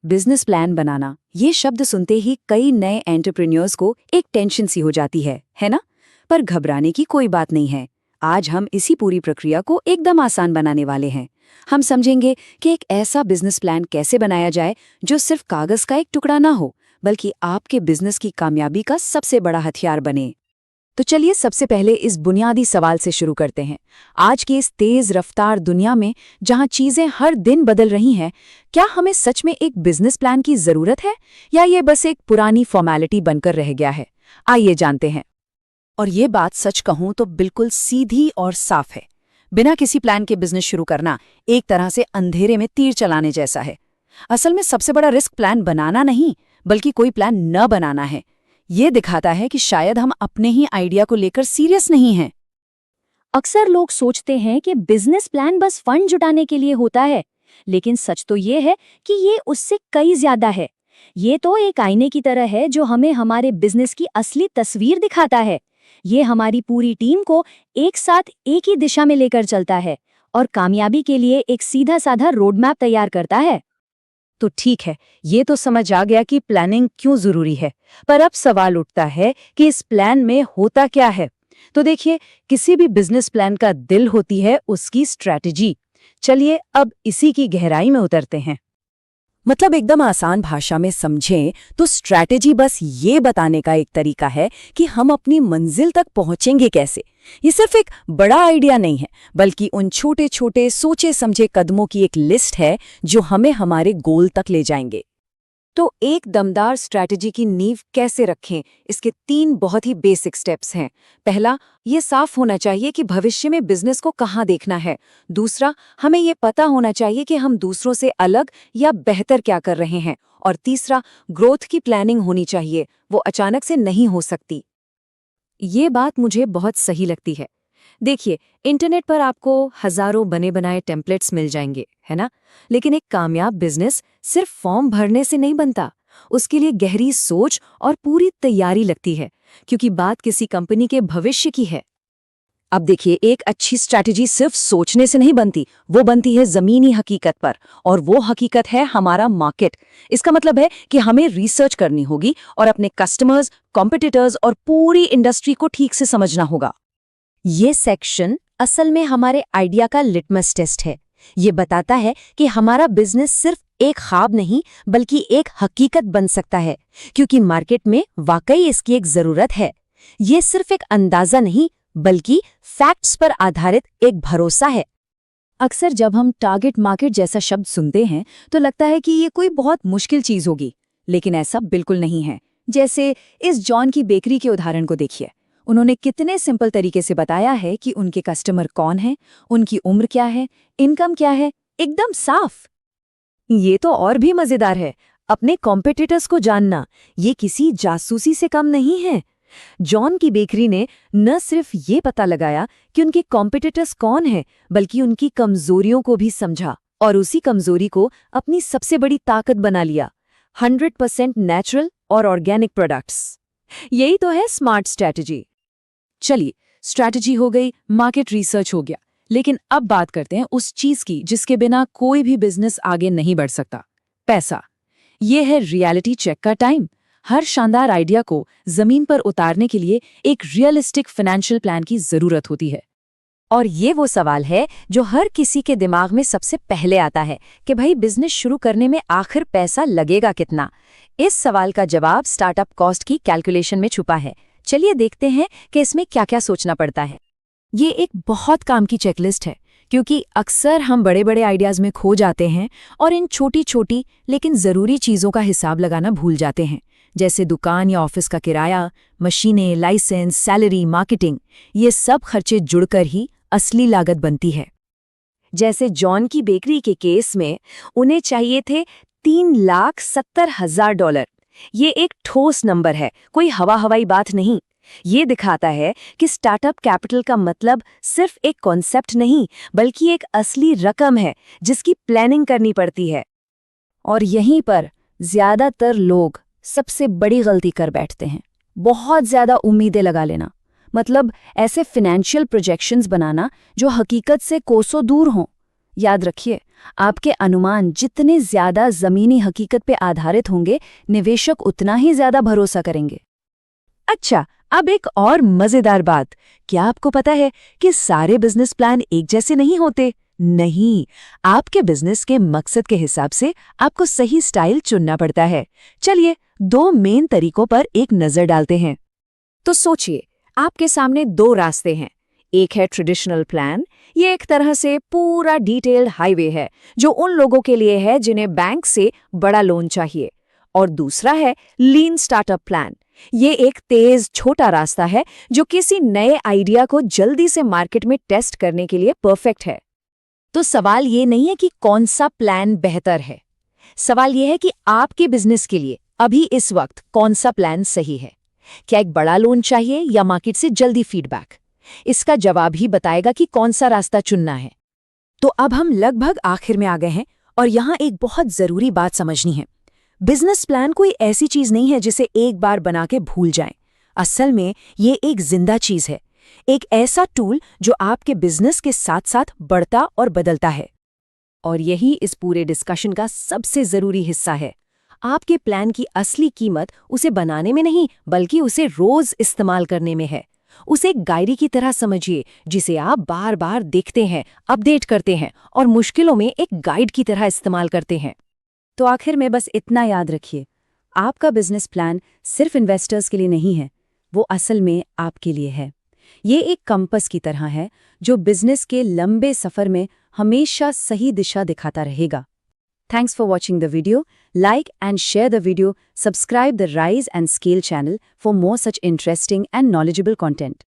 Business plan बनाना, ये शब्द सुनते ही कई नए एंटरप्रेन्योर्स को एक टेंशन सी हो जाती है ना? पर घबराने की कोई बात नहीं है। आज हम इसी पूरी प्रक्रिया को एकदम आसान बनाने वाले हैं। हम समझेंगे कि एक ऐसा बिजनेस प्लान कैसे बनाया जाए जो सिर्फ कागज का एक टुकड़ा ना हो, बल्कि आपके बिजनेस की कामयाबी का सबसे बड़ा हथियार बने। तो चलिए सबसे पहले इस बुनियादी सवाल से शुरू करते हैं। आज की इस तेज रफ्तार दुनिया में जहां चीजें हर दिन बदल रही हैं, क्या हमें सच में एक बिजनेस प्लान की जरूरत है या ये बस एक पुरानी फॉर्मेलिटी बनकर रह गया है? आइए जानते हैं। और ये बात सच कहूं तो बिल्कुल सीधी और साफ है। बिना किसी प्लान के बिजनेस शुरू करना एक तरह से अंधेरे में तीर चलाने जैसा है। असल में सबसे बड़ा रिस्क प्लान बनाना नहीं, बल्कि कोई प्लान न बनाना है। ये दिखाता है कि शायद हम अपने ही आइडिया को लेकर सीरियस नहीं हैं। अक्सर लोग सोचते हैं कि बिजनेस प्लान बस फंड जुटाने के लिए होता है, लेकिन सच तो ये है कि ये उससे कई ज्यादा है। ये तो एक आईने की तरह है जो हमें हमारे बिजनेस की असली तस्वीर दिखाता है। ये हमारी पूरी टीम को एक साथ एक ही दिशा में लेकर चलता है और कामयाबी के लिए एक सीधा साधा रोड मैप तैयार करता है। तो ठीक है, ये तो समझ आ गया कि प्लानिंग क्यों जरूरी है, पर अब सवाल उठता है कि इस प्लान में होता क्या है। तो देखिए, किसी भी बिजनेस प्लान का दिल होती है उसकी स्ट्रैटेजी। चलिए अब इसी की गहराई में उतरते हैं। मतलब एकदम आसान भाषा में समझें तो स्ट्रैटेजी बस ये बताने का एक तरीका है कि हम अपनी मंजिल तक पहुंचेंगे कैसे। ये सिर्फ एक बड़ा आइडिया नहीं है, बल्कि उन छोटे छोटे सोचे समझे कदमों की एक लिस्ट है जो हमें हमारे गोल तक ले जाएंगे। तो एक दमदार स्ट्रैटेजी की नींव कैसे रखें, इसके 3 बहुत ही बेसिक स्टेप्स हैं। पहला, ये साफ होना चाहिए कि भविष्य में बिजनेस को कहाँ देखना है। दूसरा, हमें ये पता होना चाहिए कि हम दूसरों से अलग या बेहतर क्या कर रहे हैं। और तीसरा, ग्रोथ की प्लानिंग होनी चाहिए, वो अचानक से नहीं हो सकती। ये बात मुझे बहुत सही लगती है। देखिए, इंटरनेट पर आपको हजारों बने बनाए टेम्पलेट्स मिल जाएंगे, है ना? लेकिन एक कामयाब बिजनेस सिर्फ फॉर्म भरने से नहीं बनता। उसके लिए गहरी सोच और पूरी तैयारी लगती है, क्योंकि बात किसी कंपनी के भविष्य की है। अब देखिए, एक अच्छी स्ट्रैटेजी सिर्फ सोचने से नहीं बनती, वो बनती है जमीनी हकीकत पर, और वो हकीकत है हमारा मार्केट। इसका मतलब है कि हमें रिसर्च करनी होगी और अपने कस्टमर्स, कॉम्पिटिटर्स और पूरी इंडस्ट्री को ठीक से समझना होगा। ये सेक्शन असल में हमारे आइडिया का लिटमस टेस्ट है। ये बताता है कि हमारा बिजनेस सिर्फ एक ख्वाब नहीं, बल्कि एक हकीकत बन सकता है, क्योंकि मार्केट में वाकई इसकी एक जरूरत है। ये सिर्फ एक अंदाजा नहीं, बल्कि फैक्ट्स पर आधारित एक भरोसा है। अक्सर जब हम टारगेट मार्केट जैसा शब्द सुनते हैं तो लगता है कि ये कोई बहुत मुश्किल चीज होगी, लेकिन ऐसा बिल्कुल नहीं है। जैसे इस जॉन की बेकरी के उदाहरण को देखिए। उन्होंने कितने सिंपल तरीके से बताया है कि उनके कस्टमर कौन हैं, उनकी उम्र क्या है, इनकम क्या है, एकदम साफ। ये तो और भी मजेदार है, अपने कॉम्पिटिटर्स को जानना। ये किसी जासूसी से कम नहीं है। जॉन की बेकरी ने न सिर्फ ये पता लगाया कि उनके कॉम्पिटिटर्स कौन हैं, बल्कि उनकी कमजोरियों को भी समझा और उसी कमजोरी को अपनी सबसे बड़ी ताकत बना लिया। 100% नेचुरल और ऑर्गेनिक प्रोडक्ट्स। यही तो है स्मार्ट स्ट्रैटेजी। चलिए, स्ट्रैटेजी हो गई, मार्केट रिसर्च हो गया, लेकिन अब बात करते हैं उस चीज की जिसके बिना कोई भी बिजनेस आगे नहीं बढ़ सकता, पैसा। ये है रियलिटी चेक का टाइम। हर शानदार आइडिया को जमीन पर उतारने के लिए एक रियलिस्टिक फाइनेंशियल प्लान की जरूरत होती है। और ये वो सवाल है जो हर किसी के दिमाग में सबसे पहले आता है कि भाई बिजनेस शुरू करने में आखिर पैसा लगेगा कितना। इस सवाल का जवाब स्टार्टअप कॉस्ट की कैलकुलेशन में छुपा है। चलिए देखते हैं कि इसमें क्या क्या सोचना पड़ता है। ये एक बहुत काम की चेकलिस्ट है, क्योंकि अक्सर हम बड़े बड़े आइडियाज में खो जाते हैं और इन छोटी छोटी लेकिन ज़रूरी चीज़ों का हिसाब लगाना भूल जाते हैं, जैसे दुकान या ऑफिस का किराया, मशीनें, लाइसेंस, सैलरी, मार्केटिंग। ये सब खर्चे जुड़कर ही असली लागत बनती है। जैसे जॉन की बेकरी के केस में उन्हें चाहिए थे $3,70,000। ये एक ठोस नंबर है, कोई हवाई बात नहीं। ये दिखाता है कि स्टार्टअप कैपिटल का मतलब सिर्फ एक कॉन्सेप्ट नहीं, बल्कि एक असली रकम है जिसकी प्लानिंग करनी पड़ती है। और यहीं पर ज्यादातर लोग सबसे बड़ी गलती कर बैठते हैं, बहुत ज्यादा उम्मीदें लगा लेना। मतलब ऐसे फाइनेंशियल प्रोजेक्शंस बनाना जो हकीकत से कोसों दूर हों। याद रखिए, आपके अनुमान जितने ज्यादा जमीनी हकीकत पे आधारित होंगे, निवेशक उतना ही ज्यादा भरोसा करेंगे। अच्छा, अब एक और मजेदार बात, क्या आपको पता है कि सारे बिजनेस प्लान एक जैसे नहीं होते? नहीं, आपके बिजनेस के मकसद के हिसाब से आपको सही स्टाइल चुनना पड़ता है। चलिए, 2 मेन तरीकों पर एक नजर डालते हैं। तो सोचिए, आपके सामने 2 रास्ते हैं। एक है ट्रेडिशनल प्लान, ये एक तरह से पूरा डिटेल्ड हाईवे है जो उन लोगों के लिए है जिन्हें बैंक से बड़ा लोन चाहिए। और दूसरा है लीन स्टार्टअप प्लान, ये एक तेज छोटा रास्ता है जो किसी नए आइडिया को जल्दी से मार्केट में टेस्ट करने के लिए परफेक्ट है। तो सवाल ये नहीं है कि कौन सा प्लान बेहतर है, सवाल ये है कि आपके बिजनेस के लिए अभी इस वक्त कौन सा प्लान सही है। क्या एक बड़ा लोन चाहिए या मार्केट से जल्दी फीडबैक? इसका जवाब ही बताएगा कि कौन सा रास्ता चुनना है। तो अब हम लगभग आखिर में आ गए हैं और यहाँ एक बहुत जरूरी बात समझनी है। बिजनेस प्लान कोई ऐसी चीज नहीं है जिसे एक बार बना के भूल जाएं। असल में ये एक जिंदा चीज है, एक ऐसा टूल जो आपके बिजनेस के साथ साथ बढ़ता और बदलता है। और यही इस पूरे डिस्कशन का सबसे जरूरी हिस्सा है। आपके प्लान की असली कीमत उसे बनाने में नहीं, बल्कि उसे रोज इस्तेमाल करने में है। उसे एक डायरी की तरह समझिए जिसे आप बार बार देखते हैं, अपडेट करते हैं और मुश्किलों में एक गाइड की तरह इस्तेमाल करते हैं। तो आखिर में बस इतना याद रखिए, आपका बिजनेस प्लान सिर्फ इन्वेस्टर्स के लिए नहीं है, वो असल में आपके लिए है। ये एक कंपास की तरह है जो बिजनेस के लंबे सफर में हमेशा सही दिशा दिखाता रहेगा। Thanks for watching the video. Like and share the video. Subscribe the Rise and Scale channel for more such interesting and knowledgeable content.